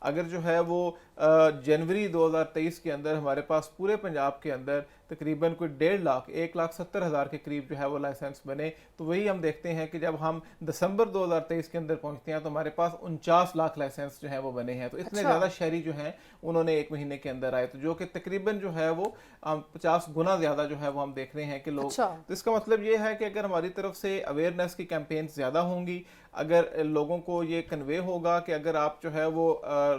اگر جو ہے وہ جنوری 2023 کے اندر ہمارے پاس پورے پنجاب کے اندر تقریباً کوئی 1,70,000 کے قریب جو ہے وہ لائسنس بنے، تو وہی ہم دیکھتے ہیں کہ جب ہم دسمبر 2023 کے اندر پہنچتے ہیں تو ہمارے پاس 49 لاکھ لائسنس جو ہیں وہ بنے ہیں. تو اتنے زیادہ شہری جو ہیں انہوں نے ایک مہینے کے اندر آئے، تو جو کہ تقریباً جو ہے وہ 50 گنا زیادہ جو ہے وہ ہم دیکھ رہے ہیں کہ لوگ. تو اس کا مطلب یہ ہے کہ اگر ہماری طرف سے اویئرنیس کی کیمپینز زیادہ ہوں گی، اگر لوگوں کو یہ کنوے ہوگا کہ اگر آپ جو ہے وہ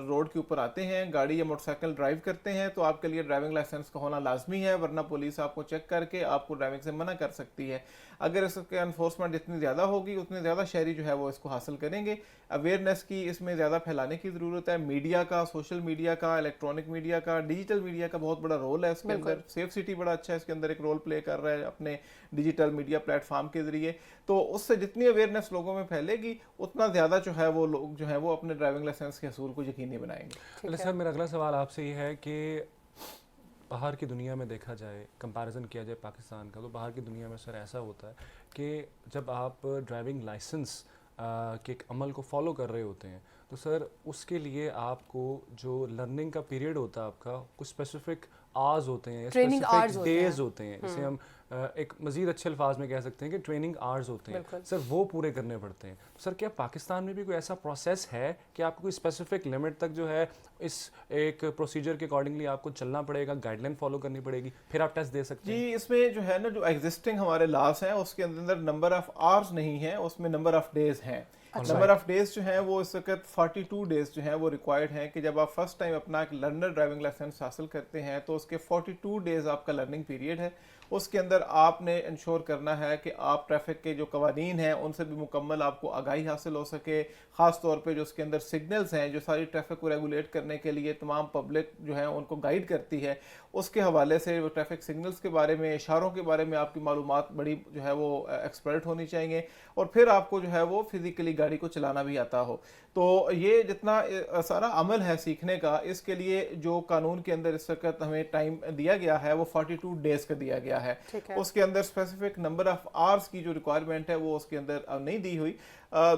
روڈ کے اوپر آتے ہیں، گاڑی یا موٹر سائیکل ڈرائیو کرتے ہیں، تو آپ کے لیے ڈرائیونگ لائسنس کا ہونا لازمی ہے، ورنہ پولیس آپ کو چیک کر کے آپ کو ڈرائیونگ سے منع کر سکتی ہے. اگر اس کے انفورسمنٹ جتنی زیادہ ہوگی اتنے زیادہ شہری جو ہے وہ اس کو حاصل کریں گے. اویئرنیس کی اس میں زیادہ پھیلانے کی ضرورت ہے. میڈیا کا، سوشل میڈیا کا، الیکٹرانک میڈیا کا، ڈیجیٹل میڈیا کا بہت بڑا رول ہے اس کے اندر. سیف سٹی بڑا اچھا اس کے اندر ایک رول پلے کر رہا ہے اپنے ڈیجیٹل میڈیا پلیٹ فارم کے ذریعے. تو اس سے جتنی اویئرنیس لوگوں میں پھیلے گی اتنا زیادہ جو ہے وہ لوگ جو ہے وہ اپنے ڈرائیونگ لائسنس کے حصول کو یقینی بنائیں گے. اللہ صاحب، میرا اگلا سوال آپ سے یہ ہے کہ باہر کی دنیا میں دیکھا جائے، کمپیریزن کیا جائے پاکستان کا، تو باہر کی دنیا میں سر ایسا ہوتا ہے کہ جب آپ ڈرائیونگ لائسنس کے ایک عمل کو فالو کر رہے ہوتے ہیں تو سر اس کے لیے آپ کو جو لرننگ کا پیریڈ ہوتا ہے آپ کا، کچھ اسپیسیفک آرز ہوتے ہیں، اسپیسیفک ڈیز ہوتے ہیں، جسے ہم ایک مزید اچھے الفاظ میں کہہ سکتے ہیں کہ ٹریننگ آرز ہوتے ہیں سر، وہ پورے کرنے پڑتے ہیں. سر کیا پاکستان میں بھی کوئی ایسا پروسیس ہے کہ آپ کو کوئی اسپیسیفک لمٹ تک جو ہے اس ایک پروسیجر کے اکارڈنگلی آپ کو چلنا پڑے گا، گائیڈ لائن فالو کرنی پڑے گی، پھر آپ ٹیسٹ دے سکتے ہیں؟ جی، اس میں جو ہے نا، جو ایگزسٹنگ ہمارے لاس ہیں اس کے اندر نمبر آف آرز نہیں ہے، اس میں نمبر آف ڈیز ہیں. نمبر آف ڈیز جو ہیں وہ اس وقت 42 ڈیز جو ہیں وہ ریکوائرڈ ہیں کہ جب آپ فرسٹ ٹائم اپنا ایک لرنر ڈرائیونگ لائسنس حاصل کرتے ہیں تو اس کے 42 ڈیز آپ کا لرننگ پیریڈ ہے. اس کے اندر آپ نے انشور کرنا ہے کہ آپ ٹریفک کے جو قوانین ہیں ان سے بھی مکمل آپ کو آگاہی حاصل ہو سکے. خاص طور پہ جو اس کے اندر سگنلز ہیں جو ساری ٹریفک کو ریگولیٹ کرنے کے لیے تمام پبلک جو ہے ان کو گائیڈ کرتی ہے، اس کے حوالے سے وہ ٹریفک سگنلز کے بارے میں، اشاروں کے بارے میں آپ کی معلومات بڑی جو ہے وہ ایکسپرٹ ہونی چاہیے، اور پھر آپ کو جو ہے وہ فزیکلی گاڑی کو چلانا بھی آتا ہو. تو یہ جتنا سارا عمل ہے سیکھنے کا، اس کے لیے جو قانون کے اندر اس وقت ہمیں ٹائم دیا گیا ہے وہ 42 ڈیز کا دیا گیا ہے. اس کے اندر اسپیسیفک نمبر آف آرز کی جو ریکوائرمنٹ ہے وہ اس کے اندر نہیں دی ہوئی.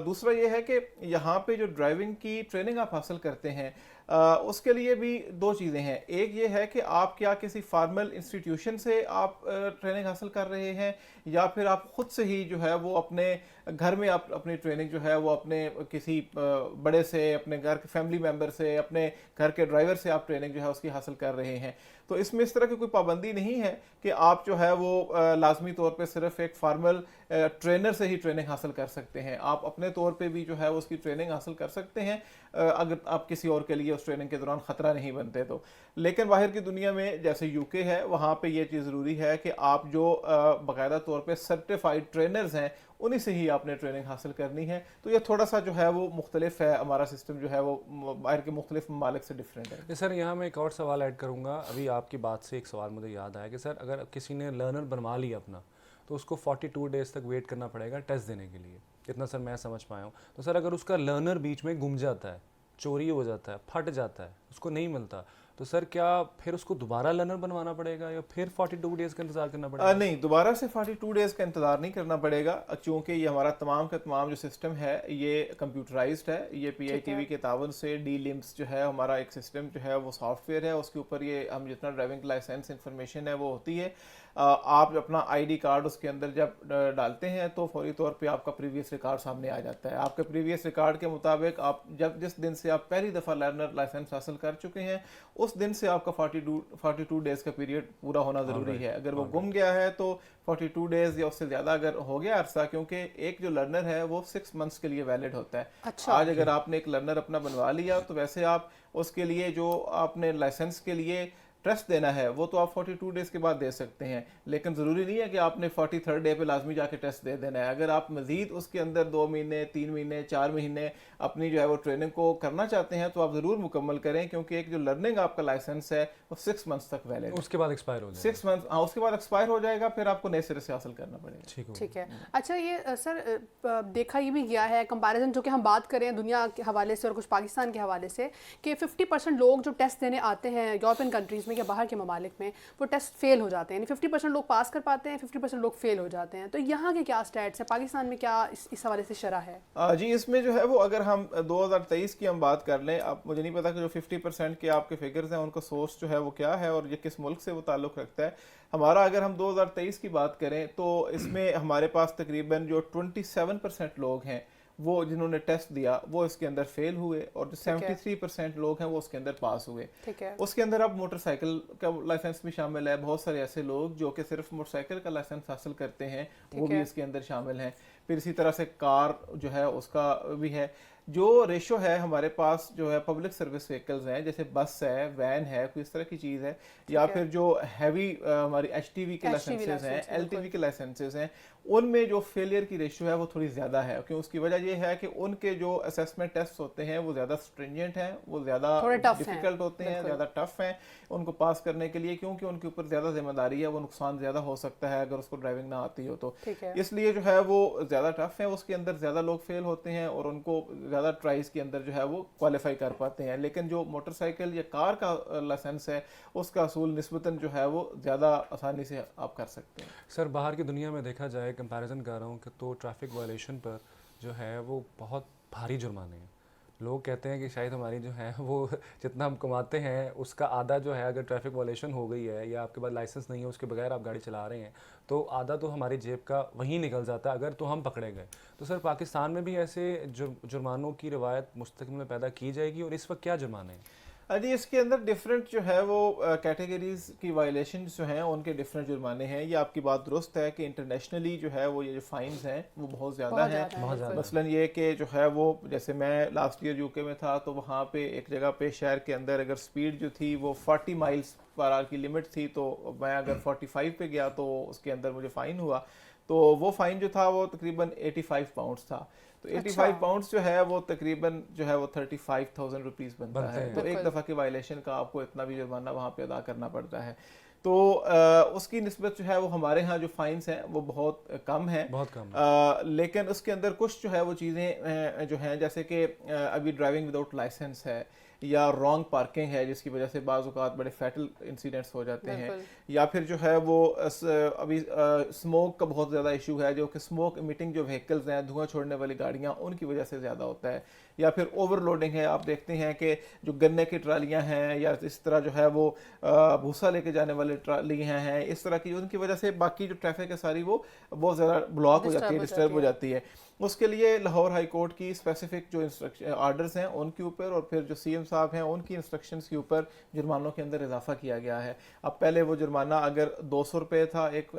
دوسرا یہ ہے کہ یہاں پہ جو ڈرائیونگ کی ٹریننگ آپ حاصل کرتے ہیں اس کے لیے بھی دو چیزیں ہیں. ایک یہ ہے کہ آپ کیا کسی فارمل انسٹیٹیوشن سے آپ ٹریننگ حاصل کر رہے ہیں، یا پھر آپ خود سے ہی جو ہے وہ اپنے گھر میں آپ اپنی ٹریننگ جو ہے وہ اپنے کسی بڑے سے، اپنے گھر کے فیملی ممبر سے، اپنے گھر کے ڈرائیور سے آپ ٹریننگ جو ہے اس کی حاصل کر رہے ہیں. تو اس میں اس طرح کی کوئی پابندی نہیں ہے کہ آپ جو ہے وہ لازمی طور پہ صرف ایک فارمل ٹرینر سے ہی ٹریننگ حاصل کر سکتے ہیں. آپ اپنے طور پہ بھی جو ہے اس کی ٹریننگ حاصل کر سکتے ہیں اگر آپ کسی اور کے لیے اس ٹریننگ کے دوران خطرہ نہیں بنتے تو. لیکن باہر کی دنیا میں جیسے یو کے ہے، وہاں پہ یہ چیز ضروری ہے کہ آپ جو باقاعدہ طور پہ سرٹیفائڈ ٹرینرز ہیں انہی سے ہی آپ نے ٹریننگ حاصل کرنی ہے. تو یہ تھوڑا سا جو ہے وہ مختلف ہے، ہمارا سسٹم جو ہے وہ باہر کے مختلف ممالک سے ڈفرینٹ ہے. سر یہاں میں ایک اور سوال ایڈ کروں گا. ابھی آپ کی بات سے ایک سوال مجھے یاد آیا کہ سر اگر کسی نے لرنر بنوا لیا اپنا تو اس کو 42 ڈیز تک ویٹ کرنا پڑے گا ٹیسٹ دینے کے لیے، اتنا سر میں سمجھ پایا ہوں. تو سر اگر اس کا لرنر بیچ میں گم جاتا ہے، چوری ہو جاتا ہے، پھٹ جاتا ہے، اس کو نہیں ملتا، تو سر کیا پھر اس کو دوبارہ لرنر بنوانا پڑے گا یا پھر 42 ڈیز کا انتظار کرنا پڑے گا؟ نہیں، دوبارہ سے 42 ڈیز کا انتظار نہیں کرنا پڑے گا، چونکہ یہ ہمارا تمام کا تمام جو سسٹم ہے یہ کمپیوٹرائزڈ ہے. یہ پی آئی ٹی وی کے تعاون سے ڈی لمس جو ہے ہمارا ایک سسٹم جو ہے وہ سافٹ ویئر ہے، اس کے اوپر یہ ہم جتنا ڈرائیونگ لائسنس انفارمیشن ہے وہ ہوتی ہے. آپ اپنا آئی ڈی کارڈ اس کے اندر جب ڈالتے ہیں تو فوری طور پہ آپ کا پریویس ریکارڈ سامنے آ جاتا ہے. آپ کے پریویس ریکارڈ کے مطابق آپ جس دن سے آپ پہلی دفعہ لرنر لائسنس حاصل کر چکے ہیں اس دن سے آپ کا 42 ڈیز کا پیریڈ پورا ہونا ضروری ہے. اگر وہ گم گیا ہے تو 42 ڈیز یا اس سے زیادہ اگر ہو گیا عرصہ، کیونکہ ایک جو لرنر ہے وہ 6 منتھس کے لیے ویلڈ ہوتا ہے. آج اگر آپ نے ایک لرنر اپنا بنوا لیا تو ویسے آپ اس کے لیے جو آپ نے لائسنس کے لیے ٹیسٹ دینا ہے وہ تو آپ 42 ڈیز کے بعد دے سکتے ہیں، لیکن ضروری نہیں ہے کہ آپ نے 43rd ڈے پہ لازمی جا کے ٹیسٹ دے دینا ہے. اگر آپ مزید اس کے اندر 2 مہینے، 3 مہینے، 4 مہینے اپنی جو ہے وہ ٹریننگ کو کرنا چاہتے ہیں تو آپ ضرور مکمل کریں، کیونکہ ایک جو لرننگ آپ کا لائسنس ہے وہ 6 منتھس تک ویلڈ ہے. اس کے بعد ایکسپائر ہو جائے گا. 6 منتھ، اس کے بعد ایکسپائر ہو جائے گا، پھر آپ کو نئے سرے سے حاصل کرنا پڑے گا. ٹھیک ہے. اچھا، یہ سر دیکھا یہ بھی گیا ہے کمپیریزن جو کہ ہم بات کریں دنیا کے حوالے سے اور کچھ پاکستان کے حوالے سے، کہ 50% لوگ جو ٹیسٹ دینے آتے ہیں یورپین کنٹریز میں میں یا باہر کے ممالک میں وہ ٹیسٹ فیل ہو جاتے ہیں، یعنی 50% لوگ پاس کر پاتے ہیں، 50% لوگ فیل ہو جاتے ہیں. تو یہاں کے کیا اسٹیٹس ہیں، پاکستان میں کیا اس حوالے سے شرح ہے؟ جی اس میں جو ہے وہ اگر ہم 2023 کی ہم بات کر لیں، اب مجھے نہیں پتا کہ جو 50% کے آپ کے فگرز ہیں ان کا سورس جو ہے وہ کیا ہے اور یہ کس ملک سے وہ تعلق رکھتا ہے. ہمارا اگر ہم 2023 کی بات کریں تو اس میں ہمارے پاس تقریباً جو 27% لوگ ہیں وہ جنہوں نے ٹیسٹ دیا وہ اس کے اندر فیل ہوئے، اور جو 73% لوگ ہیں وہ اس کے اندر پاس ہوئے. اس کے اندر اب موٹر سائیکل کا لائسنس بھی شامل ہے، بہت سارے ایسے لوگ جو کہ صرف موٹر سائیکل کا لائسنس حاصل کرتے ہیں وہ بھی اس کے اندر شامل ہیں. پھر اسی طرح سے کار جو ہے اس کا بھی ہے. جو ریشو ہے ہمارے پاس جو ہے پبلک سروس وہیکلز ہیں، جیسے بس ہے، وین ہے، کوئی اس طرح کی چیز ہے، یا پھر جو ہیوی ہماری ایچ ٹی وی کے لائسنسز ہیں، ایل ٹی وی کے لائسنسز ہیں، ان میں جو فیلئر کی ریشو ہے وہ تھوڑی زیادہ ہے. کیوں؟ اس کی وجہ یہ ہے کہ ان کے جو اسیسمنٹ ٹیسٹ ہوتے ہیں وہ زیادہ اسٹرینجنٹ ہیں، وہ زیادہ ڈیفیکلٹ ہوتے ہیں، زیادہ ٹف ہیں ان کو پاس کرنے کے لیے، کیونکہ ان کے اوپر زیادہ ذمہ داری ہے، وہ نقصان زیادہ ہو سکتا ہے اگر اس کو ڈرائیونگ نہ آتی ہو تو. اس لیے جو ہے وہ زیادہ ٹف ہیں، اس کے اندر زیادہ لوگ فیل ہوتے ہیں اور ان کو زیادہ ٹرائز کے اندر جو ہے وہ کوالیفائی کر پاتے ہیں. لیکن جو موٹر سائیکل یا کار کا لائسنس ہے اس کا اصول نسبتاً جو ہے وہ زیادہ آسانی سے آپ کر سکتے ہیں. سر باہر کی دنیا میں دیکھا جائے، کمپیریزن کر رہا ہوں کہ تو ٹریفک وائلیشن پر جو ہے وہ بہت بھاری جرمانے ہیں. لوگ کہتے ہیں کہ شاید ہماری جو ہے وہ جتنا ہم کماتے ہیں اس کا آدھا جو ہے اگر ٹریفک وائلیشن ہو گئی ہے یا آپ کے پاس لائسنس نہیں ہے، اس کے بغیر آپ گاڑی چلا رہے ہیں، تو آدھا تو ہماری جیب کا وہیں نکل جاتا ہے اگر تو ہم پکڑے گئے. تو سر پاکستان میں بھی ایسے جرمانوں کی روایت مستقبل میں پیدا کی جائے گی، اور اس وقت کیا جرمانے ہیں؟ جی اس کے اندر ڈفرینٹ جو ہے وہ کیٹیگریز کی وائلیشنز جو ہیں ان کے ڈفرینٹ جرمانے ہیں. یہ آپ کی بات درست ہے کہ انٹرنیشنلی جو ہے وہ یہ جو فائنز ہیں وہ بہت زیادہ ہیں. مثلاً یہ کہ جو ہے وہ جیسے میں لاسٹ ایئر UK میں تھا تو وہاں پہ ایک جگہ پہ شہر کے اندر اگر سپیڈ جو تھی وہ 40 مائلز پر آور کی لمٹ تھی، تو میں اگر 45 پہ گیا تو اس کے اندر مجھے فائن ہوا. تو وہ فائن جو تھا وہ تقریباً 85 پاؤنڈز تھا. تو 85 پاؤنڈز جو ہے وہ تقریباً جو ہے وہ 35,000 روپیز بنتا ہے. تو ایک دفعہ کی وائلیشن کا آپ کو اتنا بھی جرمانہ وہاں پہ ادا کرنا پڑتا ہے. تو اس کی نسبت جو ہے وہ ہمارے ہاں جو فائنز ہیں وہ بہت کم ہیں. لیکن اس کے اندر کچھ جو ہے وہ چیزیں جو ہیں، جیسے کہ ابھی ڈرائیونگ وداؤٹ لائسنس ہے، یا رانگ پارکنگ ہے جس کی وجہ سے بعض اوقات بڑے فیٹل انسیڈنٹس ہو جاتے ہیں، یا پھر جو ہے وہ ابھی اسموک کا بہت زیادہ ایشو ہے، جو کہ اسموک امیٹنگ جو وہیکلز ہیں، دھواں چھوڑنے والی گاڑیاں، ان کی وجہ سے زیادہ ہوتا ہے. یا پھر اوور لوڈنگ ہے. آپ دیکھتے ہیں کہ جو گنے کی ٹرالیاں ہیں یا اس طرح جو ہے وہ بھوسا لے کے جانے والے ٹرالیاں ہیں، اس طرح کی ان کی وجہ سے باقی جو ٹریفک ہے ساری وہ بہت زیادہ بلاک ہو جاتی ہے، ڈسٹرب ہو جاتی ہے. اس کے لیے لاہور ہائی کورٹ کی اسپیسیفک جو آرڈرز ہیں ان کے اوپر، اور پھر جو CM صاحب ہیں ان کی انسٹرکشنز کے اوپر جرمانوں کے اندر اضافہ کیا گیا ہے. اب پہلے وہ جرمانہ اگر 200 روپے تھا ایک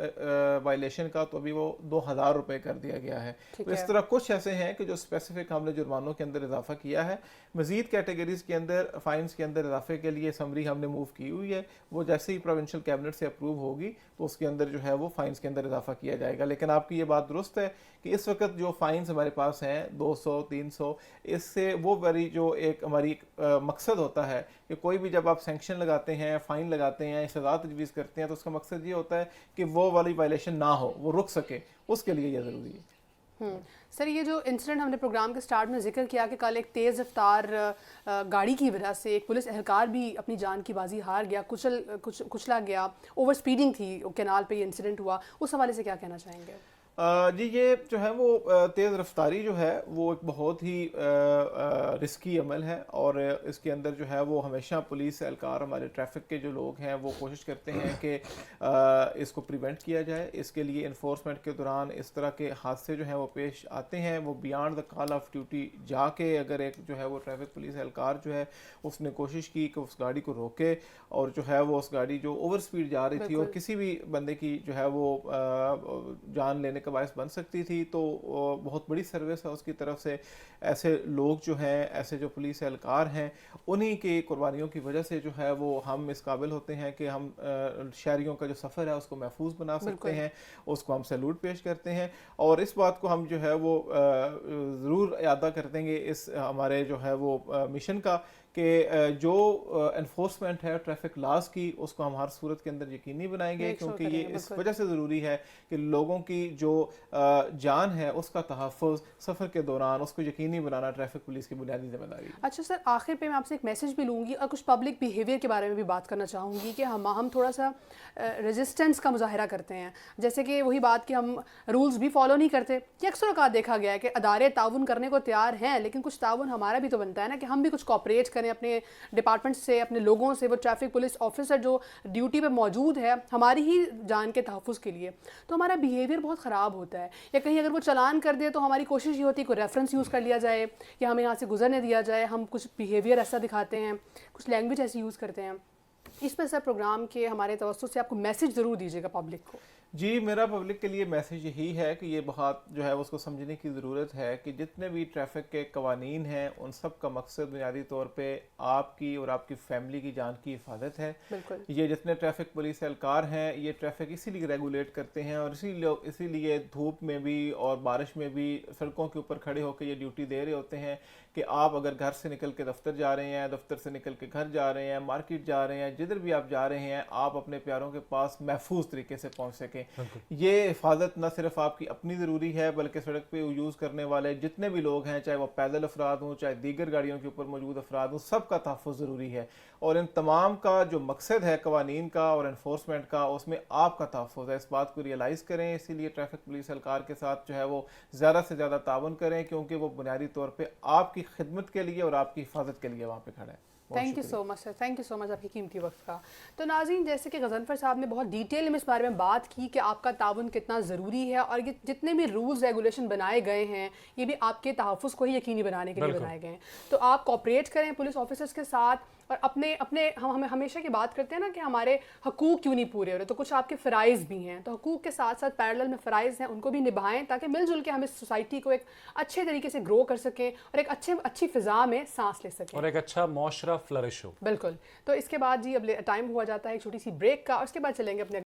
وائلیشن کا، تو ابھی وہ 2,000 روپے کر دیا گیا ہے. تو اس طرح کچھ ایسے ہیں کہ جو اسپیسیفک ہم نے جرمانوں کے اندر اضافہ کیا ہے. مزید کیٹیگریز کے اندر فائنز کے اندر اضافے کے لیے سمری ہم نے موو کی ہوئی ہے. وہ جیسے ہی پروونشل کیبنٹ سے اپروو ہوگی تو اس کے اندر جو ہے وہ فائنز کے اندر اضافہ کیا جائے گا. لیکن آپ کی یہ بات درست ہے کہ اس وقت جو فائنز ہمارے پاس ہیں 200 300، اس سے وہ بڑی جو ایک ہماری مقصد ہوتا ہے کہ کوئی بھی جب آپ سینکشن لگاتے ہیں، فائن لگاتے ہیں، سزا تجویز کرتے ہیں، تو اس کا مقصد یہ ہوتا ہے کہ وہ والی وائلیشن نہ ہو، وہ رک سکے. اس کے لیے یہ ضروری ہے. سر یہ جو انسیڈنٹ ہم نے پروگرام کے سٹارٹ میں ذکر کیا کہ کل ایک تیز رفتار گاڑی کی وجہ سے ایک پولیس اہلکار بھی اپنی جان کی بازی ہار گیا، کچلا گیا، اوور سپیڈنگ تھی کینال پہ یہ انسیڈنٹ ہوا، اس حوالے سے کیا کہنا چاہیں گے؟ جی یہ جو ہے وہ تیز رفتاری جو ہے وہ ایک بہت ہی رسکی عمل ہے، اور اس کے اندر جو ہے وہ ہمیشہ پولیس اہلکار، ہمارے ٹریفک کے جو لوگ ہیں وہ کوشش کرتے ہیں کہ اس کو پریونٹ کیا جائے. اس کے لیے انفورسمنٹ کے دوران اس طرح کے حادثے جو ہیں وہ پیش آتے ہیں. وہ beyond the call of duty جا کے اگر ایک جو ہے وہ ٹریفک پولیس اہلکار جو ہے اس نے کوشش کی کہ اس گاڑی کو روکے، اور جو ہے وہ اس گاڑی جو اوور سپیڈ جا رہی تھی اور کسی بھی بندے کی جو ہے وہ جان لینے کا باعث بن سکتی تھی، تو بہت بڑی سروس ہے اس کی طرف سے. ایسے لوگ جو ہیں، ایسے جو پولیس اہلکار ہیں، انہی کی قربانیوں کی وجہ سے جو ہے وہ ہم اس قابل ہوتے ہیں کہ ہم شہریوں کا جو سفر ہے اس کو محفوظ بنا سکتے ہیں. اس کو ہم سیلوٹ پیش کرتے ہیں، اور اس بات کو ہم جو ہے وہ ضرور اعادہ کر دیں گے اس ہمارے جو ہے وہ مشن کا، کہ جو انفورسمنٹ ہے ٹریفک لاز کی اس کو ہم ہر صورت کے اندر یقینی بنائیں گے، کیونکہ یہ اس وجہ سے ضروری ہے کہ لوگوں کی جو جان ہے اس کا تحفظ سفر کے دوران اس کو یقینی بنانا ٹریفک پولیس کی بنیادی ذمہ داری ہے۔ اچھا سر، آخر پہ میں آپ سے ایک میسج بھی لوں گی اور کچھ پبلک بیہیویئر کے بارے میں بھی بات کرنا چاہوں گی کہ ہم تھوڑا سا ریزسٹنس کا مظاہرہ کرتے ہیں، جیسے کہ وہی بات کہ ہم رولز بھی فالو نہیں کرتے، کہ اکثر اوقات دیکھا گیا ہے کہ ادارے تعاون کرنے کو تیار ہیں، لیکن کچھ تعاون ہمارا بھی تو بنتا ہے نا کہ ہم بھی کچھ کوآپریٹ کریں اپنے ڈپارٹمنٹ سے، اپنے لوگوں سے، وہ ٹریفک پولیس آفیسر جو ڈیوٹی پہ موجود ہے ہماری ہی جان کے تحفظ کے لیے، تو ہمارا بیہیویئر بہت خراب ہوتا ہے، یا کہیں اگر وہ چلان کر دے تو ہماری کوشش یہ ہوتی ہے کوئی ریفرنس یوز کر لیا جائے یا ہمیں یہاں سے گزرنے دیا جائے، ہم کچھ بیہیویئر ایسا دکھاتے ہیں، کچھ لینگویج ایسی یوز کرتے ہیں۔ اس پہ سر پروگرام کے ہمارے توسط سے آپ کو میسج ضرور دیجیے گا پبلک کو۔ جی، میرا پبلک کے لیے میسج یہی ہے کہ یہ بات جو ہے اس کو سمجھنے کی ضرورت ہے کہ جتنے بھی ٹریفک کے قوانین ہیں ان سب کا مقصد بنیادی طور پہ آپ کی اور آپ کی فیملی کی جان کی حفاظت ہے۔ بالکل، یہ جتنے ٹریفک پولیس اہلکار ہیں یہ ٹریفک اسی لیے ریگولیٹ کرتے ہیں اور اسی لیے دھوپ میں بھی اور بارش میں بھی سڑکوں کے اوپر کھڑے ہو کے یہ ڈیوٹی دے رہے ہوتے ہیں کہ آپ اگر گھر سے نکل کے دفتر جا رہے ہیں، دفتر سے نکل کے گھر جا رہے ہیں، مارکیٹ جا رہے ہیں، جدھر بھی آپ جا رہے ہیں آپ اپنے پیاروں کے پاس محفوظ طریقے سے پہنچ سکیں۔ یہ حفاظت نہ صرف آپ کی اپنی ضروری ہے بلکہ سڑک پہ یوز کرنے والے جتنے بھی لوگ ہیں، چاہے وہ پیدل افراد ہوں، چاہے دیگر گاڑیوں کے اوپر موجود افراد ہوں، سب کا تحفظ ضروری ہے، اور ان تمام کا جو مقصد ہے قوانین کا اور انفورسمنٹ کا اس میں آپ کا تحفظ ہے۔ اس بات کو ریئلائز کریں، اسی لیے ٹریفک پولیس اہلکار کے ساتھ جو ہے وہ زیادہ سے زیادہ تعاون کریں، کیونکہ وہ بنیادی طور پہ آپ کی خدمت کے لیے اور آپ کی حفاظت کے لیے وہاں پہ کھڑا ہے۔ Thank you so much sir, thank you so much آپ کی قیمتی وقت کا۔ تو ناظرین، جیسے کہ غضنفر صاحب نے بہت ڈیٹیل میں اس بارے میں بات کی کہ آپ کا تعاون کتنا ضروری ہے، اور یہ جتنے بھی رولز ریگولیشن بنائے گئے ہیں یہ بھی آپ کے تحفظ کو ہی یقینی بنانے کے لیے بنائے گئے ہیں، تو آپ کوآپریٹ کریں پولیس آفیسرس کے ساتھ، اور اپنے ہم ہمیشہ کی بات کرتے ہیں نا کہ ہمارے حقوق کیوں نہیں پورے ہو رہے، تو کچھ آپ کے فرائض بھی ہیں، تو حقوق کے ساتھ ساتھ پیرلل میں فرائض ہیں ان کو بھی نبھائیں تاکہ مل جل کے ہم اس سوسائٹی کو ایک اچھے طریقے سے گرو کر سکیں اور ایک اچھی فضا میں سانس لے سکیں اور ایک اچھا معاشرہ فلرش ہو۔ بالکل۔ تو اس کے بعد جی اب ٹائم ہوا جاتا ہے ایک چھوٹی سی بریک کا، اور اس کے بعد چلیں گے اپنے